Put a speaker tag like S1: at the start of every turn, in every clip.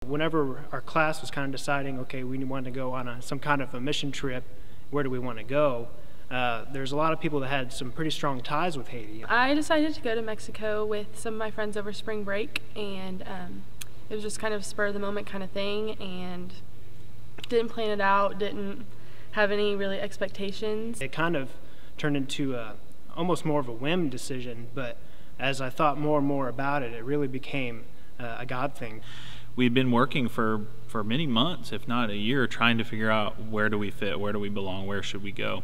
S1: Whenever our class was kind of deciding, okay, we want to go on some kind of a mission trip, where do we want to go? There's a lot of people that had some pretty strong ties with Haiti.
S2: I decided to go to Mexico with some of my friends over spring break, and it was just kind of spur of the moment kind of thing, and didn't plan it out, didn't have any really expectations.
S1: It kind of turned into almost more of a whim decision, but as I thought more and more about it, it really became a God thing.
S3: We'd been working for many months, if not a year, trying to figure out where do we fit, where do we belong, where should we go.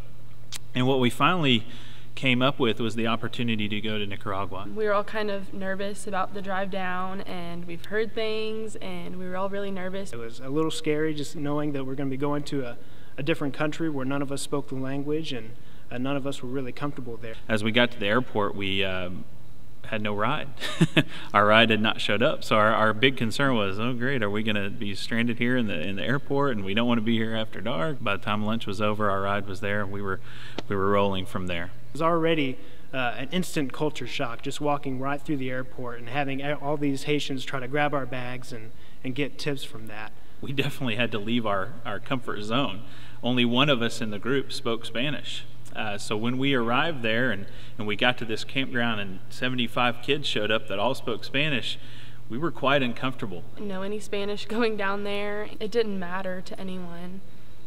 S3: And what we finally came up with was the opportunity to go to Nicaragua.
S2: We were all kind of nervous about the drive down, and we've heard things, and we were all really nervous.
S1: It was a little scary just knowing that we're going to be going to a different country where none of us spoke the language, and none of us were really comfortable there.
S3: As we got to the airport, we had no ride. Our ride had not showed up, so our big concern was, oh great, are we going to be stranded here in the airport, and we don't want to be here after dark. By the time lunch was over, our ride was there, and we were rolling from there.
S1: It was already an instant culture shock just walking right through the airport and having all these Haitians try to grab our bags and get tips from that.
S3: We definitely had to leave our comfort zone. Only one of us in the group spoke Spanish. So when we arrived there and we got to this campground and 75 kids showed up that all spoke Spanish, we were quite uncomfortable.
S2: Know any Spanish going down there? It didn't matter to anyone,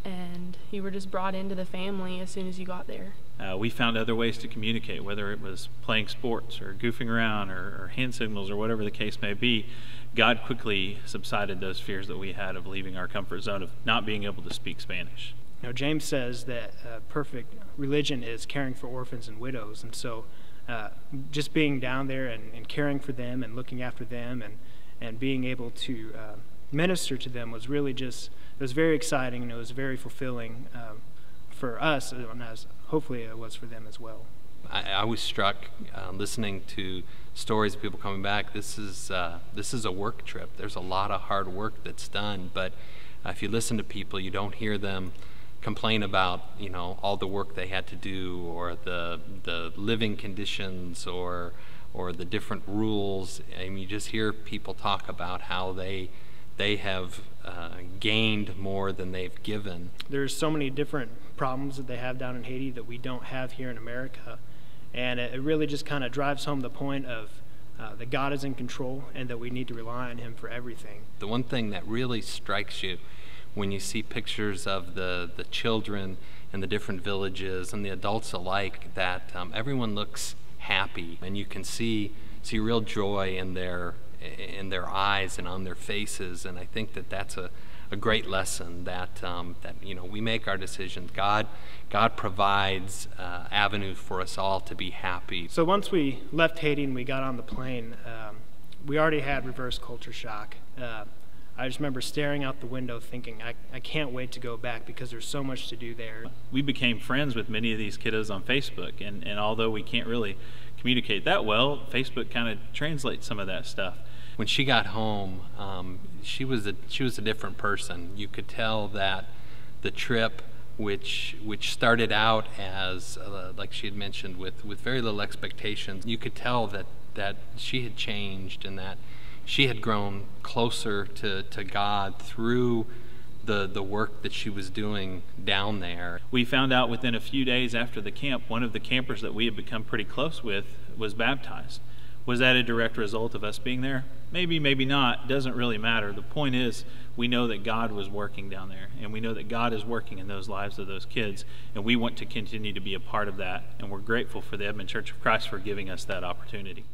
S2: and you were just brought into the family as soon as you got there.
S3: We found other ways to communicate, whether it was playing sports or goofing around or hand signals or whatever the case may be. God quickly subsided those fears that we had of leaving our comfort zone, of not being able to speak Spanish.
S1: You know, James says that perfect religion is caring for orphans and widows, and so just being down there and caring for them and looking after them and being able to minister to them was really just, it was very exciting, and it was very fulfilling for us, and as hopefully it was for them as well.
S4: I was struck listening to stories of people coming back. This is a work trip. There's a lot of hard work that's done, but if you listen to people, you don't hear them complain about, you know, all the work they had to do, or the living conditions, or the different rules. I mean, you just hear people talk about how they have gained more than they've given.
S1: There's so many different problems that they have down in Haiti that we don't have here in America, and it really just kind of drives home the point of that God is in control and that we need to rely on Him for everything.
S4: The one thing that really strikes you when you see pictures of the children in the different villages and the adults alike, that everyone looks happy, and you can see real joy in their eyes and on their faces. And I think that that's a great lesson, that you know, we make our decisions. God provides avenues for us all to be happy.
S1: So once we left Haiti and we got on the plane, we already had reverse culture shock. I just remember staring out the window thinking, I can't wait to go back because there's so much to do there.
S3: We became friends with many of these kiddos on Facebook, and although we can't really communicate that well, Facebook kind of translates some of that stuff.
S4: When she got home, she was a different person. You could tell that the trip, which started out as like she had mentioned, with very little expectations, you could tell that she had changed, and that she had grown closer to God through the work that she was doing down there.
S3: We found out within a few days after the camp, one of the campers that we had become pretty close with was baptized. Was that a direct result of us being there? Maybe, maybe not. Doesn't really matter. The point is, we know that God was working down there, and we know that God is working in those lives of those kids, and we want to continue to be a part of that, and we're grateful for the Edmond Church of Christ for giving us that opportunity.